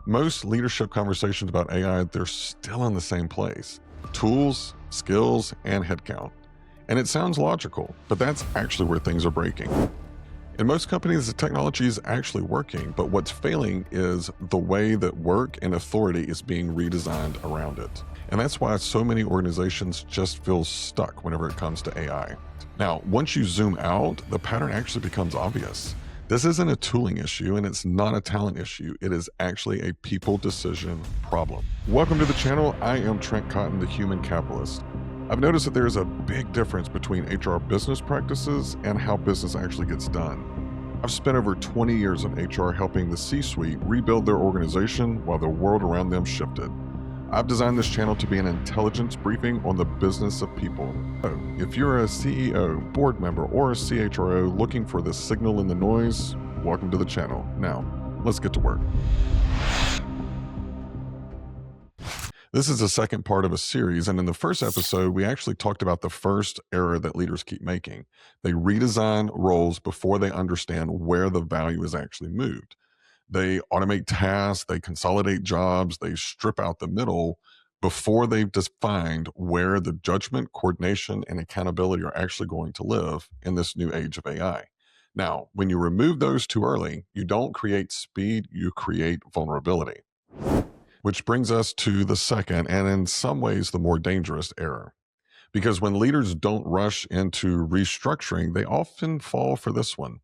Most leadership conversations about AI, they're still in the same place: tools, skills, and headcount. And it sounds logical, but that's actually where things are breaking. In most companies, the technology is actually working, but what's failing is the way that work and authority is being redesigned around it. And that's why so many organizations just feel stuck whenever it comes to AI. Now, once you zoom out, the pattern actually becomes obvious. This isn't a tooling issue, and it's not a talent issue. It is actually a people decision problem. Welcome to the channel. I am Trent Cotton, the human capitalist. I've noticed that there's a big difference between HR business practices and how business actually gets done. I've spent over 20 years in HR helping the C-suite rebuild their organization while the world around them shifted. I've designed this channel to be an intelligence briefing on the business of people. So, if you're a CEO, board member, or a CHRO looking for the signal in the noise, welcome to the channel. Now, let's get to work. This is the second part of a series, and in the first episode, we actually talked about the first error that leaders keep making. They redesign roles before they understand where the value is actually moved. They automate tasks, they consolidate jobs, they strip out the middle before they've defined where the judgment, coordination, and accountability are actually going to live in this new age of AI. Now, when you remove those too early, you don't create speed, you create vulnerability. Which brings us to the second, and in some ways, the more dangerous error. Because when leaders don't rush into restructuring, they often fall for this one.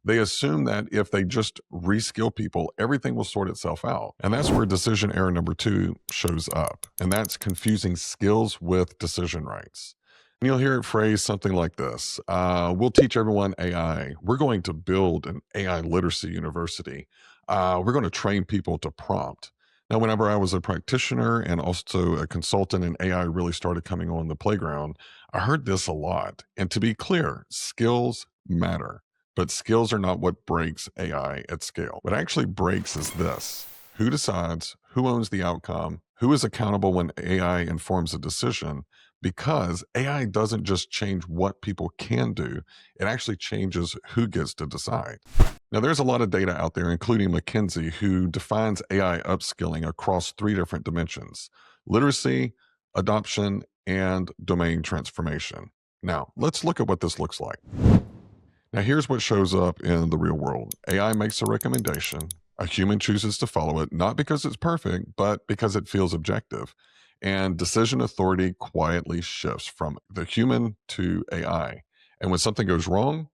They assume that if they just reskill people, everything will sort itself out. And that's where decision error number 2 shows up. And that's confusing skills with decision rights. And you'll hear it phrased something like this: we'll teach everyone AI. We're going to build an AI literacy university. We're going to train people to prompt. Now, whenever I was a practitioner and also a consultant and AI really started coming on the playground, I heard this a lot. And to be clear, skills matter, but skills are not what breaks AI at scale. What actually breaks is this: who decides, who owns the outcome, who is accountable when AI informs a decision, because AI doesn't just change what people can do, it actually changes who gets to decide. Now, there's a lot of data out there, including McKinsey, who defines AI upskilling across 3 different dimensions: literacy, adoption, and domain transformation. Now, let's look at what this looks like. Now, here's what shows up in the real world. AI makes a recommendation. A human chooses to follow it, not because it's perfect, but because it feels objective. And decision authority quietly shifts from the human to AI. And when something goes wrong,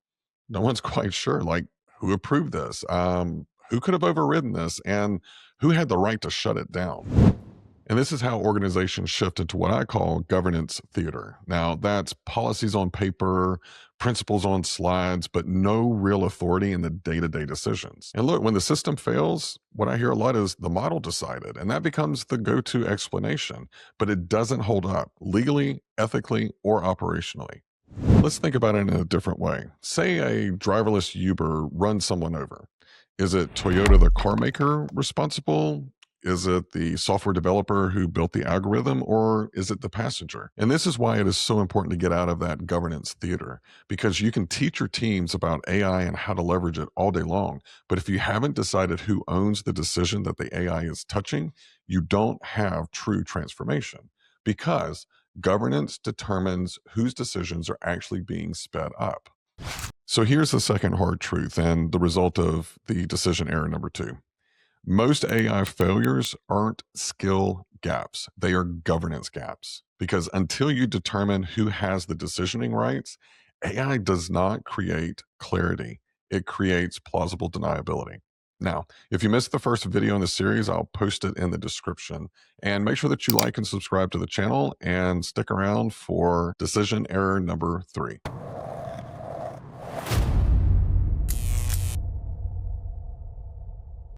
no one's quite sure, like, who approved this? Who could have overridden this? And who had the right to shut it down? And this is how organizations shift into what I call governance theater. Now, that's policies on paper, principles on slides, but no real authority in the day-to-day decisions. And look, when the system fails, what I hear a lot is the model decided, and that becomes the go-to explanation, but it doesn't hold up legally, ethically, or operationally. Let's think about it in a different way. Say a driverless Uber runs someone over. Is it Toyota, the car maker, responsible? Is it the software developer who built the algorithm, or is it the passenger? And this is why it is so important to get out of that governance theater, because you can teach your teams about AI and how to leverage it all day long. But if you haven't decided who owns the decision that the AI is touching, you don't have true transformation, because governance determines whose decisions are actually being sped up. So here's the second hard truth and the result of the decision error number 2. Most AI failures aren't skill gaps, they are governance gaps. Because until you determine who has the decisioning rights, AI does not create clarity, it creates plausible deniability. Now, if you missed the first video in the series, I'll post it in the description. And make sure that you like and subscribe to the channel and stick around for decision error number 3.